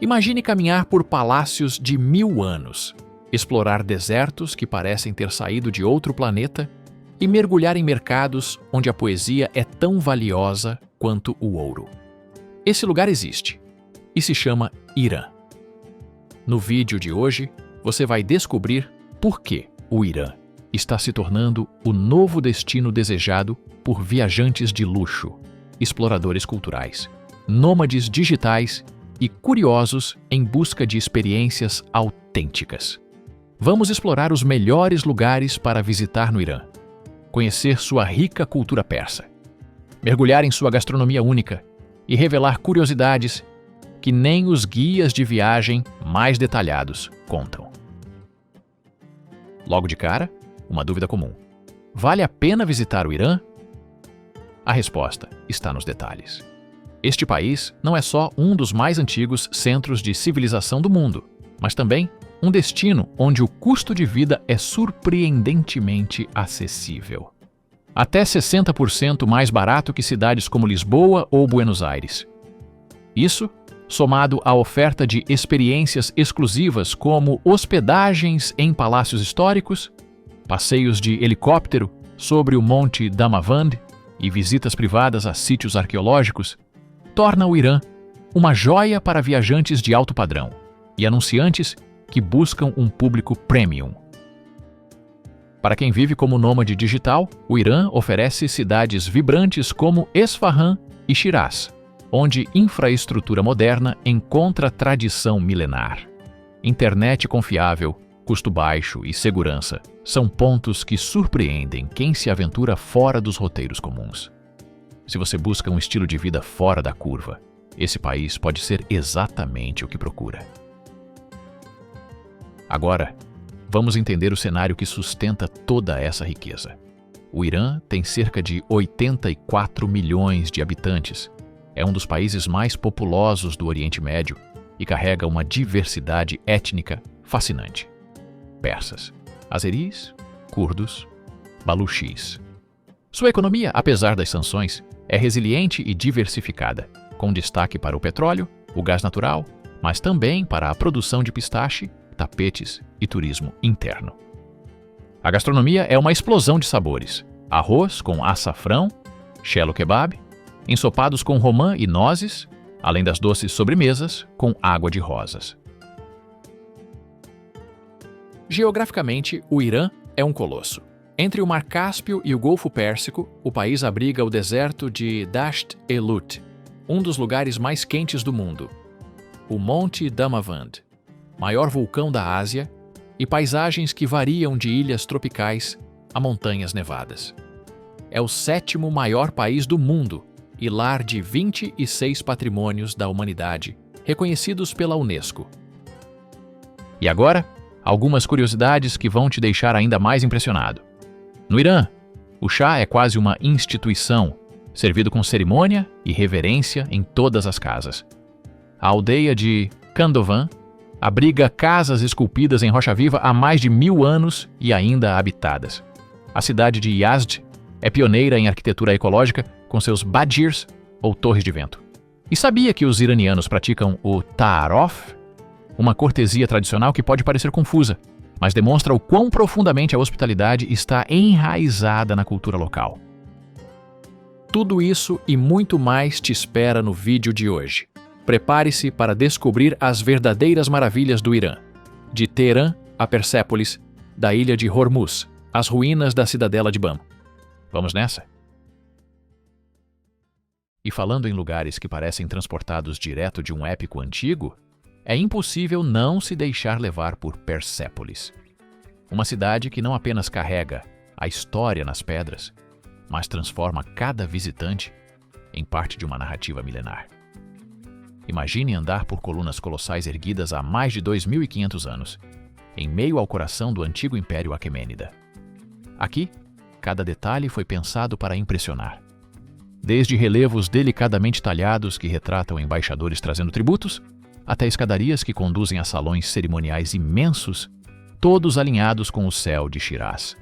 Imagine caminhar por palácios de 1000 anos, explorar desertos que parecem ter saído de outro planeta e mergulhar em mercados onde a poesia é tão valiosa quanto o ouro. Esse lugar existe e se chama Irã. No vídeo de hoje, você vai descobrir por que o Irã está se tornando o novo destino desejado por viajantes de luxo, exploradores culturais, nômades digitais e curiosos em busca de experiências autênticas. Vamos explorar os melhores lugares para visitar no Irã, conhecer sua rica cultura persa, mergulhar em sua gastronomia única e revelar curiosidades que nem os guias de viagem mais detalhados contam. Logo de cara, uma dúvida comum: vale a pena visitar o Irã? A resposta está nos detalhes. Este país não é só um dos mais antigos centros de civilização do mundo, mas também um destino onde o custo de vida é surpreendentemente acessível. Até 60% mais barato que cidades como Lisboa ou Buenos Aires. Isso, somado à oferta de experiências exclusivas como hospedagens em palácios históricos, passeios de helicóptero sobre o Monte Damavand e visitas privadas a sítios arqueológicos, torna o Irã uma joia para viajantes de alto padrão e anunciantes que buscam um público premium. Para quem vive como nômade digital, o Irã oferece cidades vibrantes como Esfahan e Shiraz, onde infraestrutura moderna encontra tradição milenar. Internet confiável, custo baixo e segurança são pontos que surpreendem quem se aventura fora dos roteiros comuns. Se você busca um estilo de vida fora da curva, esse país pode ser exatamente o que procura. Agora, vamos entender o cenário que sustenta toda essa riqueza. O Irã tem cerca de 84 milhões de habitantes, é um dos países mais populosos do Oriente Médio e carrega uma diversidade étnica fascinante. Persas, azeris, curdos, baluchis. Sua economia, apesar das sanções, é resiliente e diversificada, com destaque para o petróleo, o gás natural, mas também para a produção de pistache, tapetes e turismo interno. A gastronomia é uma explosão de sabores: arroz com açafrão, shelo kebab, ensopados com romã e nozes, além das doces sobremesas com água de rosas. Geograficamente, o Irã é um colosso. Entre o Mar Cáspio e o Golfo Pérsico, o país abriga o deserto de Dasht e-Lut, um dos lugares mais quentes do mundo, o Monte Damavand, maior vulcão da Ásia, e paisagens que variam de ilhas tropicais a montanhas nevadas. É o 7º maior país do mundo e lar de 26 patrimônios da humanidade, reconhecidos pela Unesco. E agora, algumas curiosidades que vão te deixar ainda mais impressionado. No Irã, o chá é quase uma instituição, servido com cerimônia e reverência em todas as casas. A aldeia de Kandovan abriga casas esculpidas em rocha viva há mais de 1000 anos e ainda habitadas. A cidade de Yazd é pioneira em arquitetura ecológica com seus badgirs, ou torres de vento. E sabia que os iranianos praticam o ta'aruf, uma cortesia tradicional que pode parecer confusa, mas demonstra o quão profundamente a hospitalidade está enraizada na cultura local. Tudo isso e muito mais te espera no vídeo de hoje. Prepare-se para descobrir as verdadeiras maravilhas do Irã, de Teherã a Persépolis, da ilha de Hormuz, às ruínas da cidadela de Bam. Vamos nessa? E falando em lugares que parecem transportados direto de um épico antigo, é impossível não se deixar levar por Persépolis. Uma cidade que não apenas carrega a história nas pedras, mas transforma cada visitante em parte de uma narrativa milenar. Imagine andar por colunas colossais erguidas há mais de 2.500 anos, em meio ao coração do antigo Império Aquemênida. Aqui, cada detalhe foi pensado para impressionar. Desde relevos delicadamente talhados que retratam embaixadores trazendo tributos, até escadarias que conduzem a salões cerimoniais imensos, todos alinhados com o céu de Shiraz.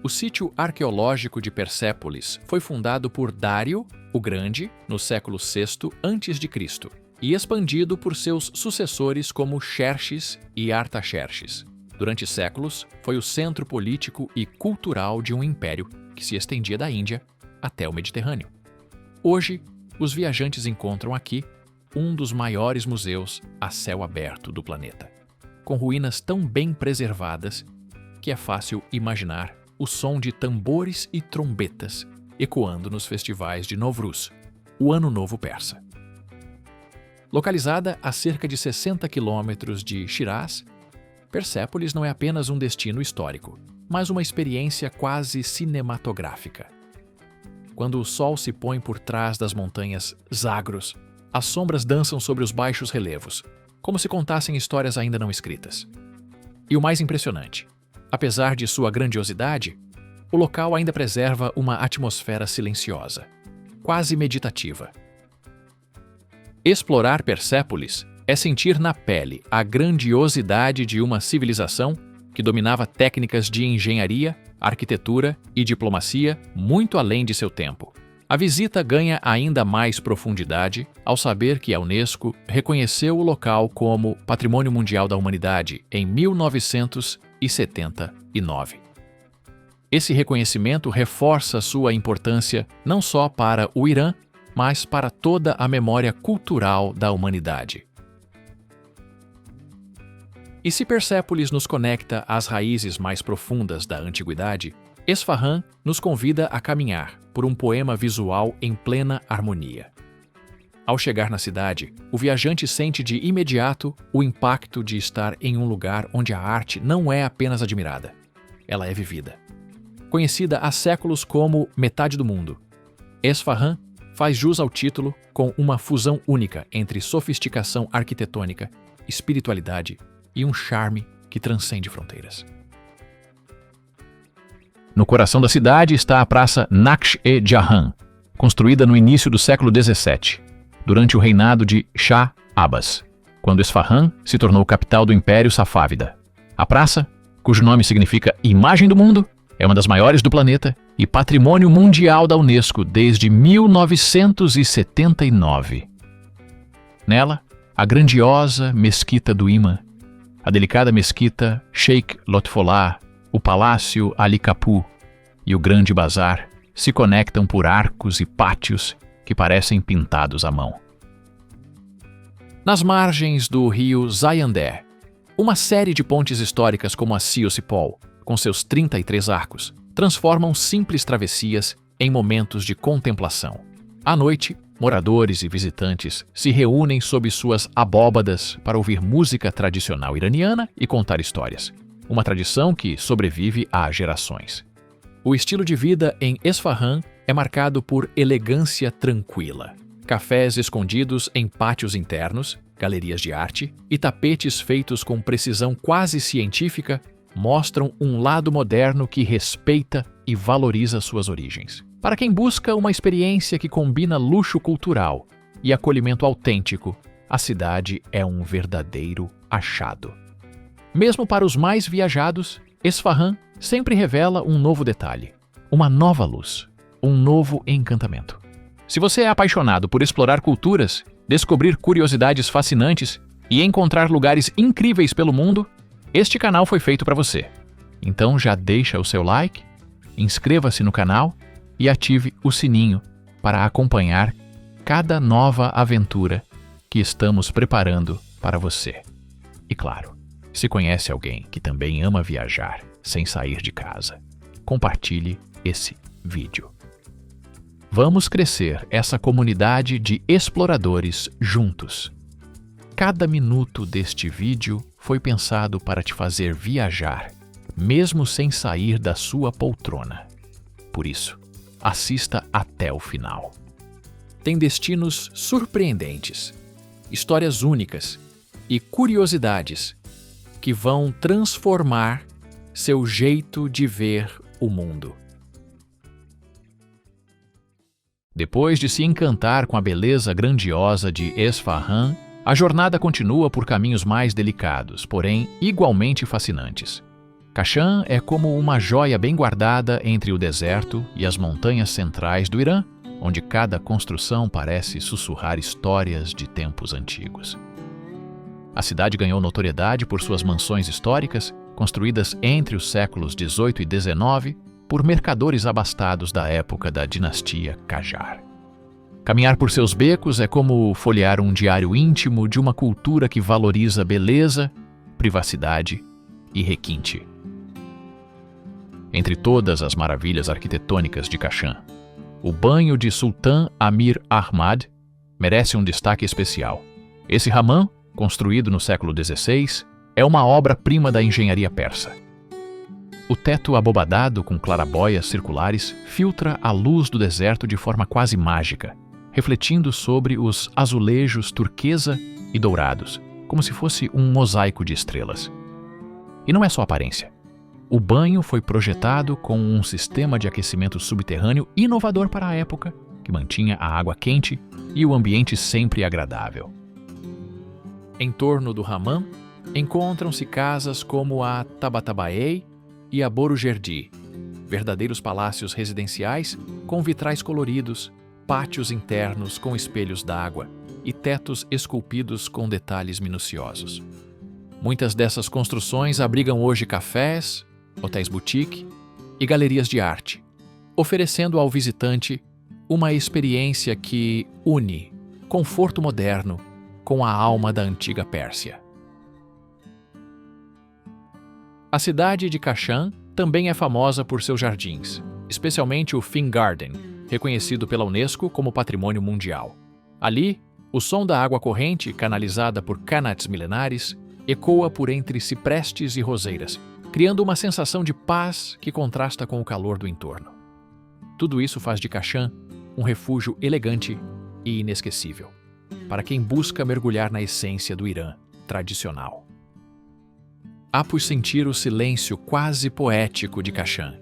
O sítio arqueológico de Persépolis foi fundado por Dário o Grande no século VI a.C. e expandido por seus sucessores como Xerxes e Artaxerxes. Durante séculos, foi o centro político e cultural de um império que se estendia da Índia até o Mediterrâneo. Hoje, os viajantes encontram aqui um dos maiores museus a céu aberto do planeta, com ruínas tão bem preservadas que é fácil imaginar o som de tambores e trombetas ecoando nos festivais de Novruz, o Ano Novo Persa. Localizada a cerca de 60 quilômetros de Shiraz, Persépolis não é apenas um destino histórico, mas uma experiência quase cinematográfica. Quando o sol se põe por trás das montanhas Zagros, as sombras dançam sobre os baixos relevos, como se contassem histórias ainda não escritas. E o mais impressionante, apesar de sua grandiosidade, o local ainda preserva uma atmosfera silenciosa, quase meditativa. Explorar Persépolis é sentir na pele a grandiosidade de uma civilização que dominava técnicas de engenharia, arquitetura e diplomacia muito além de seu tempo. A visita ganha ainda mais profundidade ao saber que a Unesco reconheceu o local como Patrimônio Mundial da Humanidade em 1979. Esse reconhecimento reforça sua importância não só para o Irã, mas para toda a memória cultural da humanidade. E se Persépolis nos conecta às raízes mais profundas da antiguidade, Esfahan nos convida a caminhar por um poema visual em plena harmonia. Ao chegar na cidade, o viajante sente de imediato o impacto de estar em um lugar onde a arte não é apenas admirada, ela é vivida. Conhecida há séculos como Metade do Mundo, Esfahan faz jus ao título com uma fusão única entre sofisticação arquitetônica, espiritualidade e um charme que transcende fronteiras. No coração da cidade está a Praça Naqsh-e-Jahan, construída no início do século XVII, durante o reinado de Shah Abbas, quando Esfahan se tornou capital do Império Safávida. A praça, cujo nome significa Imagem do Mundo, é uma das maiores do planeta e Patrimônio Mundial da Unesco desde 1979. Nela, a grandiosa Mesquita do Imã, a delicada Mesquita Sheikh Lotfollah, o Palácio Ali Kapu e o Grande Bazar se conectam por arcos e pátios que parecem pintados à mão. Nas margens do rio Zayandeh, uma série de pontes históricas como a Sió-Cipol, com seus 33 arcos, transformam simples travessias em momentos de contemplação. À noite, moradores e visitantes se reúnem sob suas abóbadas para ouvir música tradicional iraniana e contar histórias, uma tradição que sobrevive há gerações. O estilo de vida em Esfahan é marcado por elegância tranquila. Cafés escondidos em pátios internos, galerias de arte e tapetes feitos com precisão quase científica mostram um lado moderno que respeita e valoriza suas origens. Para quem busca uma experiência que combina luxo cultural e acolhimento autêntico, a cidade é um verdadeiro achado. Mesmo para os mais viajados, Esfahan sempre revela um novo detalhe, uma nova luz, um novo encantamento. Se você é apaixonado por explorar culturas, descobrir curiosidades fascinantes e encontrar lugares incríveis pelo mundo, este canal foi feito para você. Então já deixa o seu like, inscreva-se no canal e ative o sininho para acompanhar cada nova aventura que estamos preparando para você. E claro, se conhece alguém que também ama viajar sem sair de casa, compartilhe esse vídeo. Vamos crescer essa comunidade de exploradores juntos. Cada minuto deste vídeo foi pensado para te fazer viajar, mesmo sem sair da sua poltrona. Por isso, assista até o final. Tem destinos surpreendentes, histórias únicas e curiosidades que vão transformar seu jeito de ver o mundo. Depois de se encantar com a beleza grandiosa de Esfahan, a jornada continua por caminhos mais delicados, porém igualmente fascinantes. Kashan é como uma joia bem guardada entre o deserto e as montanhas centrais do Irã, onde cada construção parece sussurrar histórias de tempos antigos. A cidade ganhou notoriedade por suas mansões históricas, construídas entre os séculos XVIII e XIX por mercadores abastados da época da dinastia Qajar. Caminhar por seus becos é como folhear um diário íntimo de uma cultura que valoriza beleza, privacidade e requinte. Entre todas as maravilhas arquitetônicas de Kashan, o banho de Sultan Amir Ahmad merece um destaque especial. Esse hammam, construído no século XVI, é uma obra-prima da engenharia persa. O teto abobadado com clarabóias circulares filtra a luz do deserto de forma quase mágica, refletindo sobre os azulejos turquesa e dourados, como se fosse um mosaico de estrelas. E não é só aparência. O banho foi projetado com um sistema de aquecimento subterrâneo inovador para a época, que mantinha a água quente e o ambiente sempre agradável. Em torno do hammam, encontram-se casas como a Tabatabai e a Borujerdi, verdadeiros palácios residenciais com vitrais coloridos, pátios internos com espelhos d'água e tetos esculpidos com detalhes minuciosos. Muitas dessas construções abrigam hoje cafés, hotéis boutique e galerias de arte, oferecendo ao visitante uma experiência que une conforto moderno com a alma da antiga Pérsia. A cidade de Kashan também é famosa por seus jardins, especialmente o Fin Garden, reconhecido pela Unesco como Patrimônio Mundial. Ali, o som da água corrente, canalizada por qanats milenares, ecoa por entre ciprestes e roseiras, criando uma sensação de paz que contrasta com o calor do entorno. Tudo isso faz de Kashan um refúgio elegante e inesquecível, para quem busca mergulhar na essência do Irã tradicional. Há por sentir o silêncio quase poético de Kashan.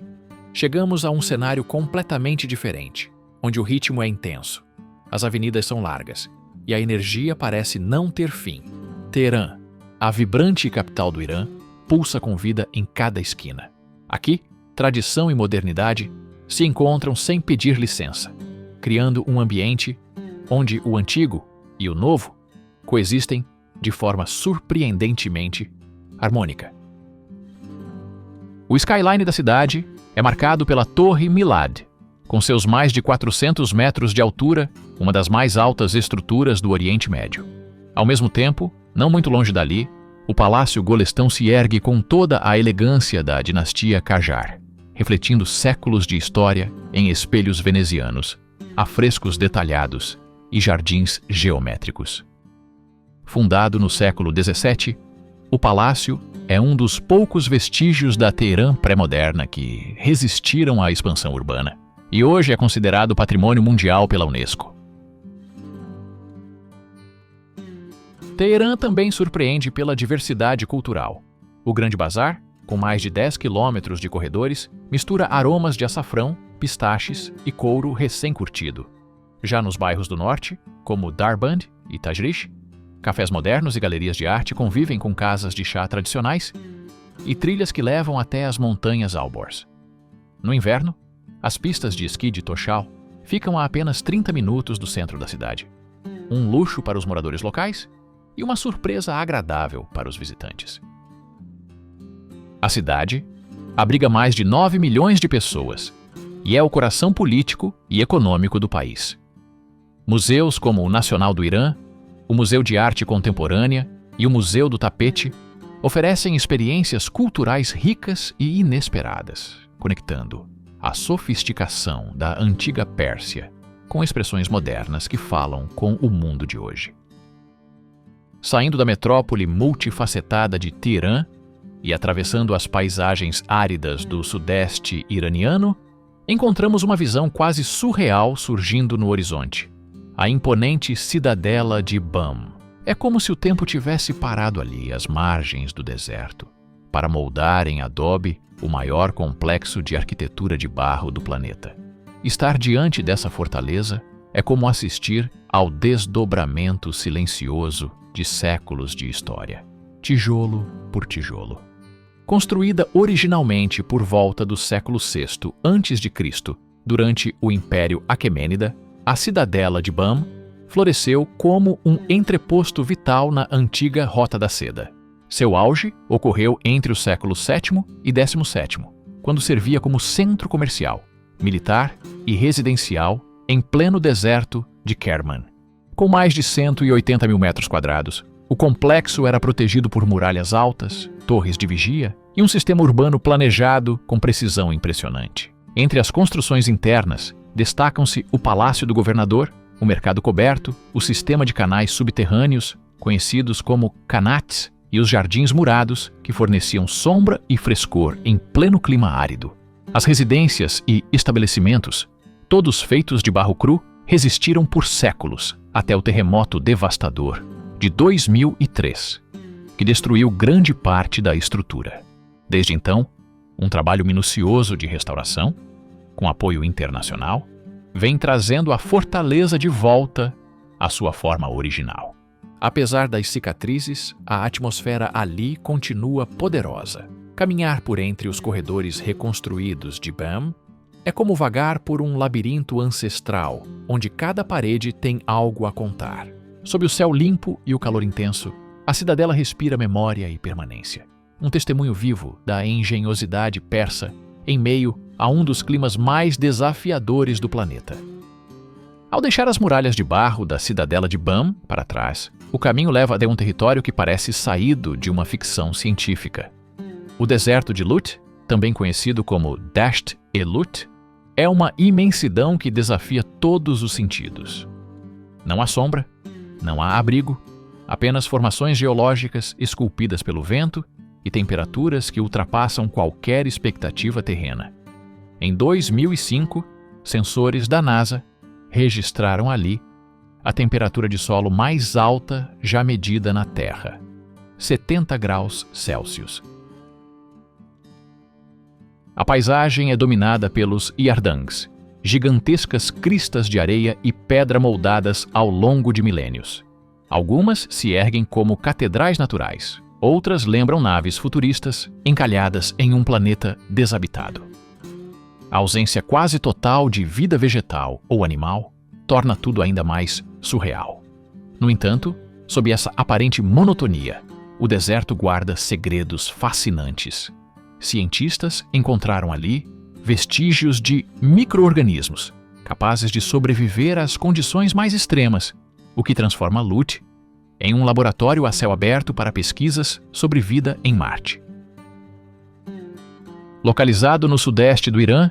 Chegamos a um cenário completamente diferente, onde o ritmo é intenso, as avenidas são largas e a energia parece não ter fim. Teherã, a vibrante capital do Irã, pulsa com vida em cada esquina. Aqui, tradição e modernidade se encontram sem pedir licença, criando um ambiente onde o antigo e o novo coexistem de forma surpreendentemente harmônica. O skyline da cidade é marcado pela Torre Milad, com seus mais de 400 metros de altura, uma das mais altas estruturas do Oriente Médio. Ao mesmo tempo, não muito longe dali, o Palácio Golestão se ergue com toda a elegância da dinastia Qajar, refletindo séculos de história em espelhos venezianos, afrescos detalhados e jardins geométricos. Fundado no século XVII, o palácio é um dos poucos vestígios da Teherã pré-moderna que resistiram à expansão urbana e hoje é considerado Patrimônio Mundial pela Unesco. Teherã também surpreende pela diversidade cultural. O Grande Bazar, com mais de 10 quilômetros de corredores, mistura aromas de açafrão, pistaches e couro recém-curtido. Já nos bairros do norte, como Darband e Tajrish, cafés modernos e galerias de arte convivem com casas de chá tradicionais e trilhas que levam até as montanhas Alborz. No inverno, as pistas de esqui de Toshal ficam a apenas 30 minutos do centro da cidade. Um luxo para os moradores locais e uma surpresa agradável para os visitantes. A cidade abriga mais de 9 milhões de pessoas e é o coração político e econômico do país. Museus como o Nacional do Irã, o Museu de Arte Contemporânea e o Museu do Tapete oferecem experiências culturais ricas e inesperadas, conectando a sofisticação da antiga Pérsia com expressões modernas que falam com o mundo de hoje. Saindo da metrópole multifacetada de Teherã e atravessando as paisagens áridas do sudeste iraniano, encontramos uma visão quase surreal surgindo no horizonte. A imponente cidadela de Bam. É como se o tempo tivesse parado ali, às margens do deserto, para moldar em adobe o maior complexo de arquitetura de barro do planeta. Estar diante dessa fortaleza é como assistir ao desdobramento silencioso de séculos de história, tijolo por tijolo. Construída originalmente por volta do século VI a.C., durante o Império Aquemênida, a cidadela de Bam floresceu como um entreposto vital na antiga Rota da Seda. Seu auge ocorreu entre o século VII e XVII, quando servia como centro comercial, militar e residencial em pleno deserto de Kerman. Com mais de 180 mil metros quadrados, o complexo era protegido por muralhas altas, torres de vigia e um sistema urbano planejado com precisão impressionante. Entre as construções internas, destacam-se o Palácio do Governador, o Mercado Coberto, o sistema de canais subterrâneos, conhecidos como Qanats, e os jardins murados, que forneciam sombra e frescor em pleno clima árido. As residências e estabelecimentos, todos feitos de barro cru, resistiram por séculos até o terremoto devastador de 2003, que destruiu grande parte da estrutura. Desde então, um trabalho minucioso de restauração, com apoio internacional, vem trazendo a fortaleza de volta à sua forma original. Apesar das cicatrizes, a atmosfera ali continua poderosa. Caminhar por entre os corredores reconstruídos de Bam é como vagar por um labirinto ancestral, onde cada parede tem algo a contar. Sob o céu limpo e o calor intenso, a cidadela respira memória e permanência. Um testemunho vivo da engenhosidade persa em meio a um dos climas mais desafiadores do planeta. Ao deixar as muralhas de barro da cidadela de Bam para trás, o caminho leva até um território que parece saído de uma ficção científica. O deserto de Lut, também conhecido como Dasht-e-Lut, é uma imensidão que desafia todos os sentidos. Não há sombra, não há abrigo, apenas formações geológicas esculpidas pelo vento e temperaturas que ultrapassam qualquer expectativa terrena. Em 2005, sensores da NASA registraram ali a temperatura de solo mais alta já medida na Terra, 70 graus Celsius. A paisagem é dominada pelos yardangs, gigantescas cristas de areia e pedra moldadas ao longo de milênios. Algumas se erguem como catedrais naturais, outras lembram naves futuristas encalhadas em um planeta desabitado. A ausência quase total de vida vegetal ou animal torna tudo ainda mais surreal. No entanto, sob essa aparente monotonia, o deserto guarda segredos fascinantes. Cientistas encontraram ali vestígios de micro-organismos capazes de sobreviver às condições mais extremas, o que transforma Lut em um laboratório a céu aberto para pesquisas sobre vida em Marte. Localizado no sudeste do Irã,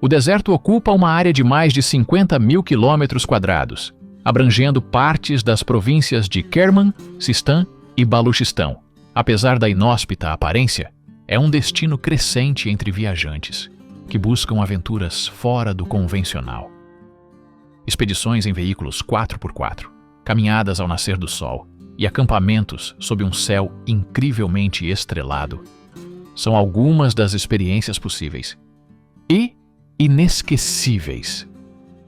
o deserto ocupa uma área de mais de 50 mil quilômetros quadrados, abrangendo partes das províncias de Kerman, Sistan e Baluchistão. Apesar da inóspita aparência, é um destino crescente entre viajantes, que buscam aventuras fora do convencional. Expedições em veículos 4x4, caminhadas ao nascer do sol e acampamentos sob um céu incrivelmente estrelado são algumas das experiências possíveis e inesquecíveis.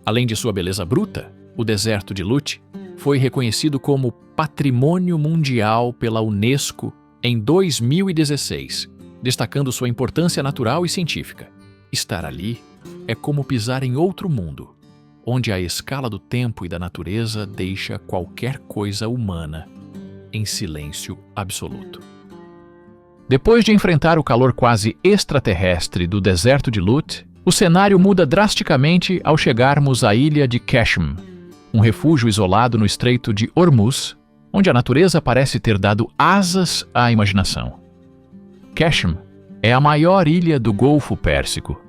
Além de sua beleza bruta, o deserto de Lut foi reconhecido como Patrimônio Mundial pela Unesco em 2016, destacando sua importância natural e científica. Estar ali é como pisar em outro mundo, onde a escala do tempo e da natureza deixa qualquer coisa humana em silêncio absoluto. Depois de enfrentar o calor quase extraterrestre do deserto de Lut, o cenário muda drasticamente ao chegarmos à ilha de Qashm, um refúgio isolado no Estreito de Hormuz, onde a natureza parece ter dado asas à imaginação. Qashm é a maior ilha do Golfo Pérsico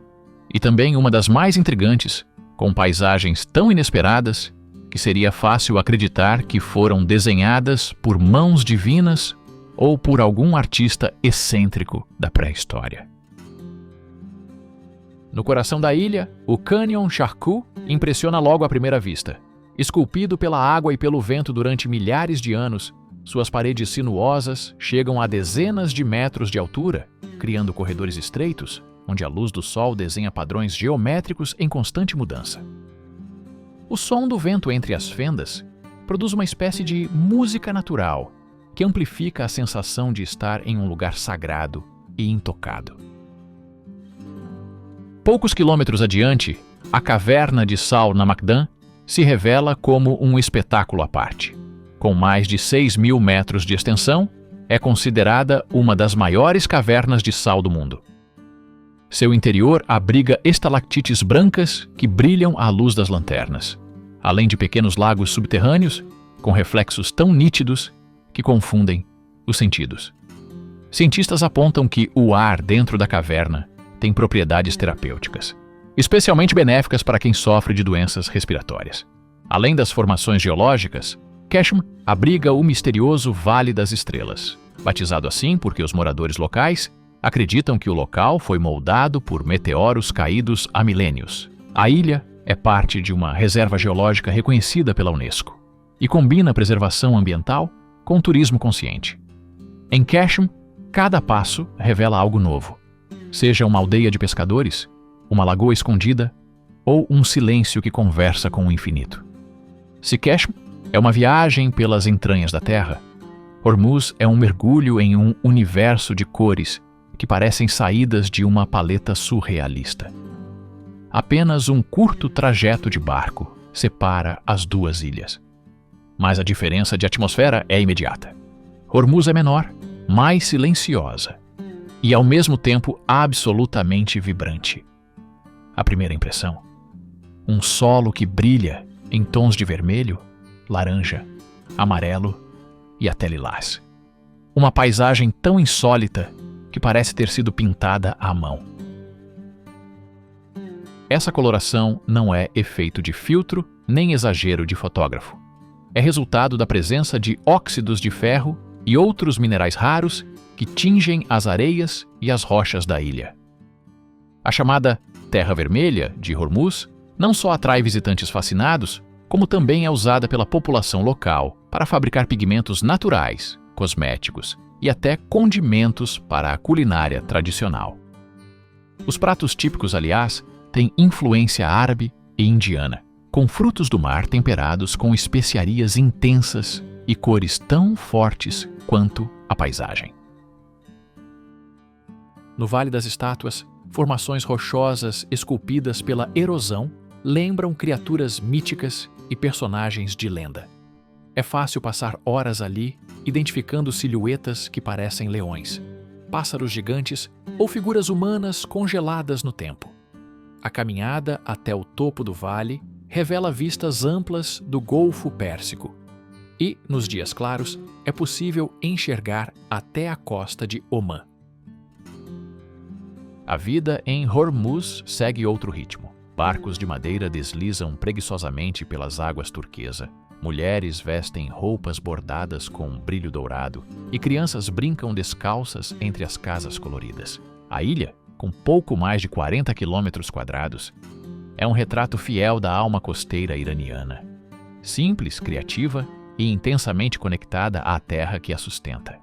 e também uma das mais intrigantes, com paisagens tão inesperadas que seria fácil acreditar que foram desenhadas por mãos divinas ou por algum artista excêntrico da pré-história. No coração da ilha, o Canyon Charcot impressiona logo à primeira vista. Esculpido pela água e pelo vento durante milhares de anos, suas paredes sinuosas chegam a dezenas de metros de altura, criando corredores estreitos, onde a luz do sol desenha padrões geométricos em constante mudança. O som do vento entre as fendas produz uma espécie de música natural, que amplifica a sensação de estar em um lugar sagrado e intocado. Poucos quilômetros adiante, a caverna de Sal Namakdan se revela como um espetáculo à parte. Com mais de 6.000 metros de extensão, é considerada uma das maiores cavernas de sal do mundo. Seu interior abriga estalactites brancas que brilham à luz das lanternas, além de pequenos lagos subterrâneos com reflexos tão nítidos que confundem os sentidos. Cientistas apontam que o ar dentro da caverna tem propriedades terapêuticas, especialmente benéficas para quem sofre de doenças respiratórias. Além das formações geológicas, Cashem abriga o misterioso Vale das Estrelas, batizado assim porque os moradores locais acreditam que o local foi moldado por meteoros caídos há milênios. A ilha é parte de uma reserva geológica reconhecida pela Unesco e combina preservação ambiental com turismo consciente. Em Cashem, cada passo revela algo novo, seja uma aldeia de pescadores, uma lagoa escondida ou um silêncio que conversa com o infinito. Se Cashem é uma viagem pelas entranhas da Terra, Hormuz é um mergulho em um universo de cores que parecem saídas de uma paleta surrealista. Apenas um curto trajeto de barco separa as duas ilhas. Mas a diferença de atmosfera é imediata. Hormuz é menor, mais silenciosa e, ao mesmo tempo, absolutamente vibrante. A primeira impressão: um solo que brilha em tons de vermelho, laranja, amarelo e até lilás. Uma paisagem tão insólita que parece ter sido pintada à mão. Essa coloração não é efeito de filtro nem exagero de fotógrafo. É resultado da presença de óxidos de ferro e outros minerais raros que tingem as areias e as rochas da ilha. A chamada Terra Vermelha de Hormuz não só atrai visitantes fascinados, como também é usada pela população local para fabricar pigmentos naturais, cosméticos e até condimentos para a culinária tradicional. Os pratos típicos, aliás, têm influência árabe e indiana, com frutos do mar temperados com especiarias intensas e cores tão fortes quanto a paisagem. No Vale das Estátuas, formações rochosas esculpidas pela erosão lembram criaturas míticas e personagens de lenda. É fácil passar horas ali identificando silhuetas que parecem leões, pássaros gigantes ou figuras humanas congeladas no tempo. A caminhada até o topo do vale revela vistas amplas do Golfo Pérsico e, nos dias claros, é possível enxergar até a costa de Omã. A vida em Hormuz segue outro ritmo. Barcos de madeira deslizam preguiçosamente pelas águas turquesa, mulheres vestem roupas bordadas com brilho dourado e crianças brincam descalças entre as casas coloridas. A ilha, com pouco mais de 40 quilômetros quadrados, é um retrato fiel da alma costeira iraniana. Simples, criativa e intensamente conectada à terra que a sustenta.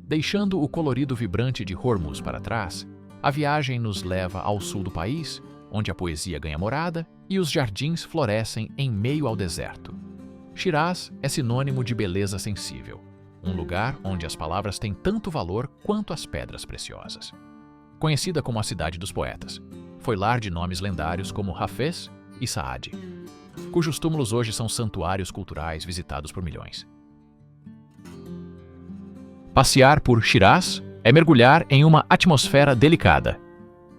Deixando o colorido vibrante de Hormuz para trás, a viagem nos leva ao sul do país, onde a poesia ganha morada e os jardins florescem em meio ao deserto. Shiraz é sinônimo de beleza sensível, um lugar onde as palavras têm tanto valor quanto as pedras preciosas. Conhecida como a cidade dos poetas, foi lar de nomes lendários como Hafez e Saadi, cujos túmulos hoje são santuários culturais visitados por milhões. Passear por Shiraz é mergulhar em uma atmosfera delicada.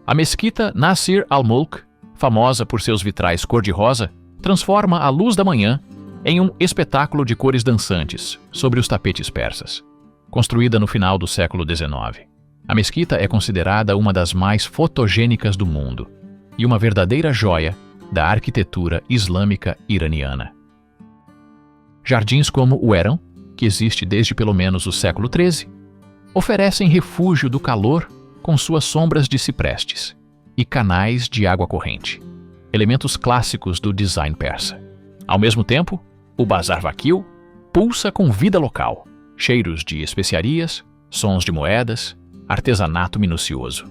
A mesquita Nasir al-Mulk, famosa por seus vitrais cor-de-rosa, transforma a luz da manhã em um espetáculo de cores dançantes sobre os tapetes persas. Construída no final do século XIX, a mesquita é considerada uma das mais fotogênicas do mundo e uma verdadeira joia da arquitetura islâmica iraniana. Jardins como o Eram, que existe desde pelo menos o século XIII, oferecem refúgio do calor com suas sombras de ciprestes e canais de água corrente, elementos clássicos do design persa. Ao mesmo tempo, o Bazar Vakil pulsa com vida local, cheiros de especiarias, sons de moedas, artesanato minucioso.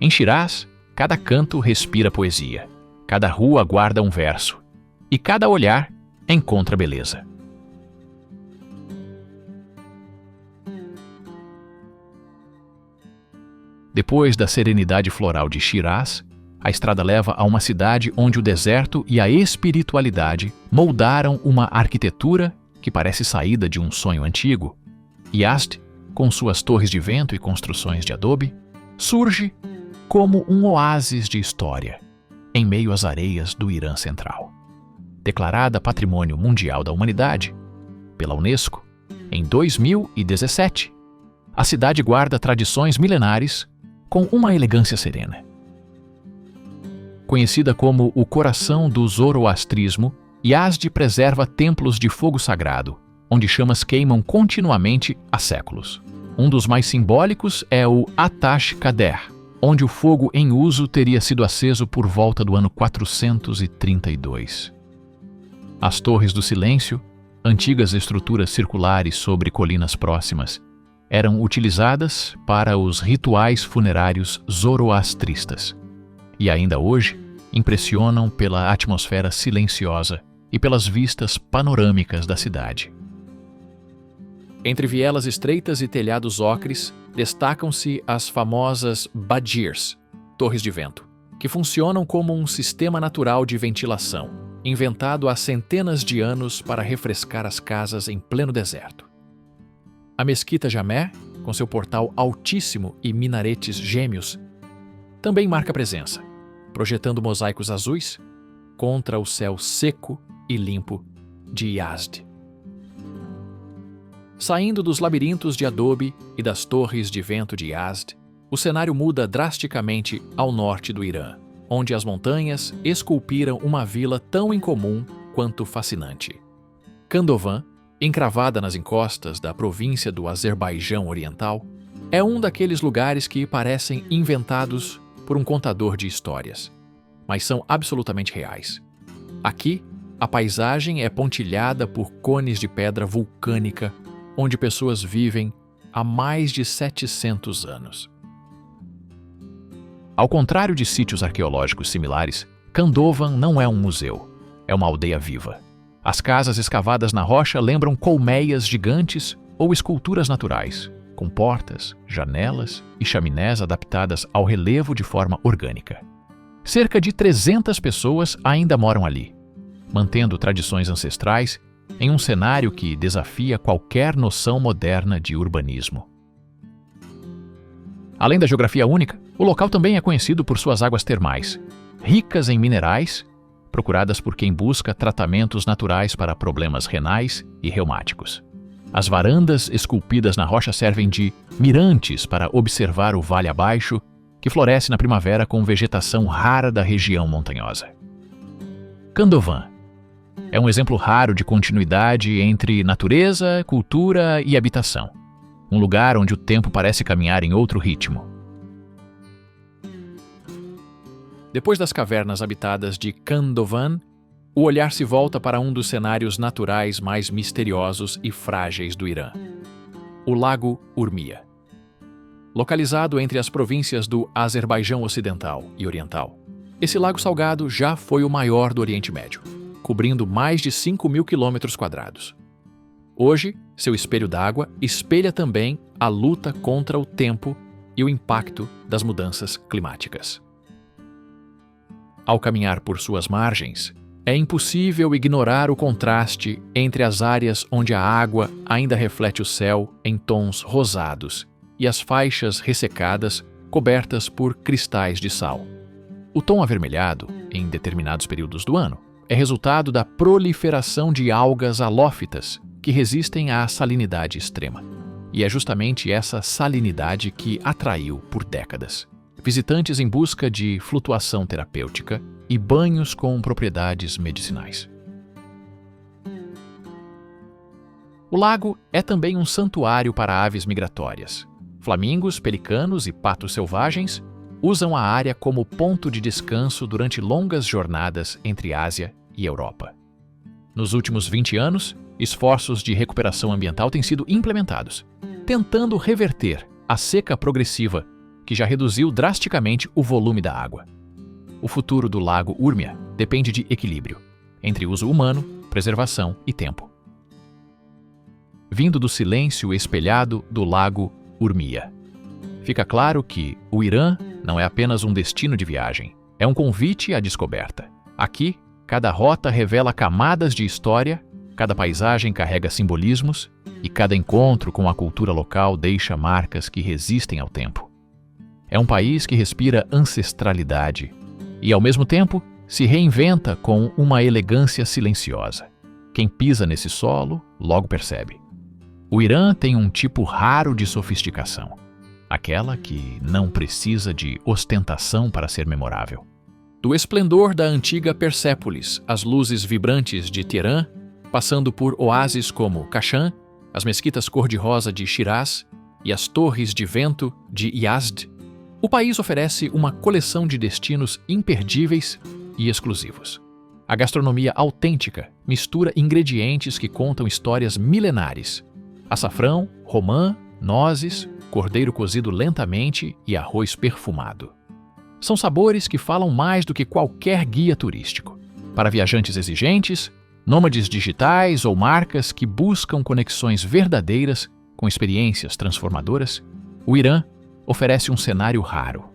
Em Shiraz, cada canto respira poesia, cada rua guarda um verso e cada olhar encontra beleza. Depois da serenidade floral de Shiraz, A estrada leva a uma cidade onde o deserto e a espiritualidade moldaram uma arquitetura que parece saída de um sonho antigo. Yazd, com suas torres de vento e construções de adobe, surge como um oásis de história em meio às areias do Irã Central. Declarada Patrimônio Mundial da Humanidade pela Unesco em 2017, a cidade guarda tradições milenares com uma elegância serena. Conhecida como o coração do zoroastrismo, Yazd preserva templos de fogo sagrado, onde chamas queimam continuamente há séculos. Um dos mais simbólicos é o Atash Kader, onde o fogo em uso teria sido aceso por volta do ano 432. As Torres do Silêncio, antigas estruturas circulares sobre colinas próximas, eram utilizadas para os rituais funerários zoroastristas. E ainda hoje, impressionam pela atmosfera silenciosa e pelas vistas panorâmicas da cidade. Entre vielas estreitas e telhados ocres, destacam-se as famosas bajirs, torres de vento, que funcionam como um sistema natural de ventilação, inventado há centenas de anos para refrescar as casas em pleno deserto. A Mesquita Jamé, com seu portal altíssimo e minaretes gêmeos, também marca presença, projetando mosaicos azuis contra o céu seco e limpo de Yazd. Saindo dos labirintos de adobe e das torres de vento de Yazd, o cenário muda drasticamente ao norte do Irã, onde as montanhas esculpiram uma vila tão incomum quanto fascinante. Kandovan, encravada nas encostas da província do Azerbaijão Oriental, é um daqueles lugares que parecem inventados por um contador de histórias, mas são absolutamente reais. Aqui, a paisagem é pontilhada por cones de pedra vulcânica, onde pessoas vivem há mais de 700 anos. Ao contrário de sítios arqueológicos similares, Kandovan não é um museu, é uma aldeia viva. As casas escavadas na rocha lembram colmeias gigantes ou esculturas naturais, com portas, janelas e chaminés adaptadas ao relevo de forma orgânica. Cerca de 300 pessoas ainda moram ali, mantendo tradições ancestrais em um cenário que desafia qualquer noção moderna de urbanismo. Além da geografia única, o local também é conhecido por suas águas termais, ricas em minerais, procuradas por quem busca tratamentos naturais para problemas renais e reumáticos. As varandas esculpidas na rocha servem de mirantes para observar o vale abaixo, que floresce na primavera com vegetação rara da região montanhosa. Kandovan é um exemplo raro de continuidade entre natureza, cultura e habitação. Um lugar onde o tempo parece caminhar em outro ritmo. Depois das cavernas habitadas de Kandovan, o olhar se volta para um dos cenários naturais mais misteriosos e frágeis do Irã, o Lago Urmia. Localizado entre as províncias do Azerbaijão Ocidental e Oriental, esse lago salgado já foi o maior do Oriente Médio, cobrindo mais de 5.000 km². Hoje, seu espelho d'água espelha também a luta contra o tempo e o impacto das mudanças climáticas. Ao caminhar por suas margens, é impossível ignorar o contraste entre as áreas onde a água ainda reflete o céu em tons rosados e as faixas ressecadas cobertas por cristais de sal. O tom avermelhado, em determinados períodos do ano, é resultado da proliferação de algas halófitas que resistem à salinidade extrema. E é justamente essa salinidade que atraiu, por décadas, visitantes em busca de flutuação terapêutica e banhos com propriedades medicinais. O lago é também um santuário para aves migratórias. Flamingos, pelicanos e patos selvagens usam a área como ponto de descanso durante longas jornadas entre Ásia e Europa. Nos últimos 20 anos, esforços de recuperação ambiental têm sido implementados, tentando reverter a seca progressiva que já reduziu drasticamente o volume da água. O futuro do Lago Urmia depende de equilíbrio entre uso humano, preservação e tempo. Vindo do silêncio espelhado do Lago Urmia, fica claro que o Irã não é apenas um destino de viagem, É um convite à descoberta. Aqui, cada rota revela camadas de história, cada paisagem carrega simbolismos e cada encontro com a cultura local deixa marcas que resistem ao tempo. É um país que respira ancestralidade e, ao mesmo tempo, se reinventa com uma elegância silenciosa. Quem pisa nesse solo logo percebe. O Irã tem um tipo raro de sofisticação, aquela que não precisa de ostentação para ser memorável. Do esplendor da antiga Persépolis às luzes vibrantes de Teherã, passando por oásis como Kashan, as mesquitas cor-de-rosa de Shiraz e as torres de vento de Yazd, o país oferece uma coleção de destinos imperdíveis e exclusivos. A gastronomia autêntica mistura ingredientes que contam histórias milenares: açafrão, romã, nozes, cordeiro cozido lentamente e arroz perfumado. São sabores que falam mais do que qualquer guia turístico. Para viajantes exigentes, nômades digitais ou marcas que buscam conexões verdadeiras com experiências transformadoras, o Irã oferece um cenário raro: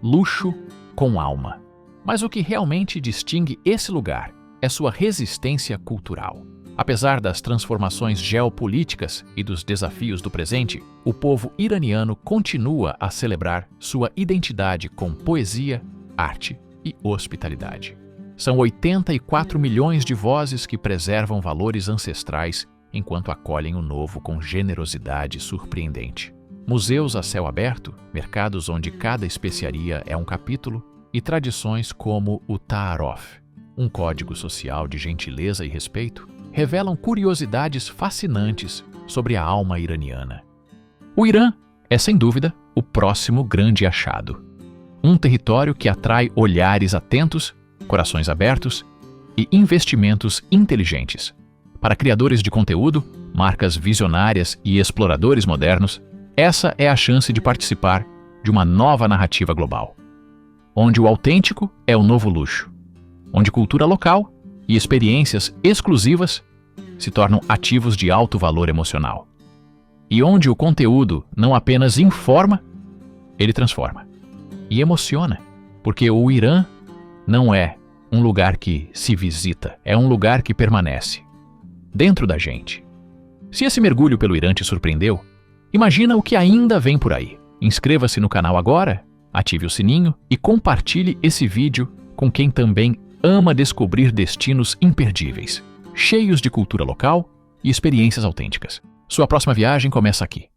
luxo com alma. Mas o que realmente distingue esse lugar é sua resistência cultural. Apesar das transformações geopolíticas e dos desafios do presente, o povo iraniano continua a celebrar sua identidade com poesia, arte e hospitalidade. São 84 milhões de vozes que preservam valores ancestrais enquanto acolhem o novo com generosidade surpreendente. Museus a céu aberto, mercados onde cada especiaria é um capítulo, e tradições como o Ta'aruf, um código social de gentileza e respeito, revelam curiosidades fascinantes sobre a alma iraniana. O Irã é, sem dúvida, o próximo grande achado. Um território que atrai olhares atentos, corações abertos e investimentos inteligentes. Para criadores de conteúdo, marcas visionárias e exploradores modernos, essa é a chance de participar de uma nova narrativa global, onde o autêntico é o novo luxo, onde cultura local e experiências exclusivas se tornam ativos de alto valor emocional, e onde o conteúdo não apenas informa, ele transforma e emociona, porque o Irã não é um lugar que se visita, é um lugar que permanece dentro da gente. Se esse mergulho pelo Irã te surpreendeu, imagina o que ainda vem por aí. Inscreva-se no canal agora, ative o sininho e compartilhe esse vídeo com quem também ama descobrir destinos imperdíveis, cheios de cultura local e experiências autênticas. Sua próxima viagem começa aqui.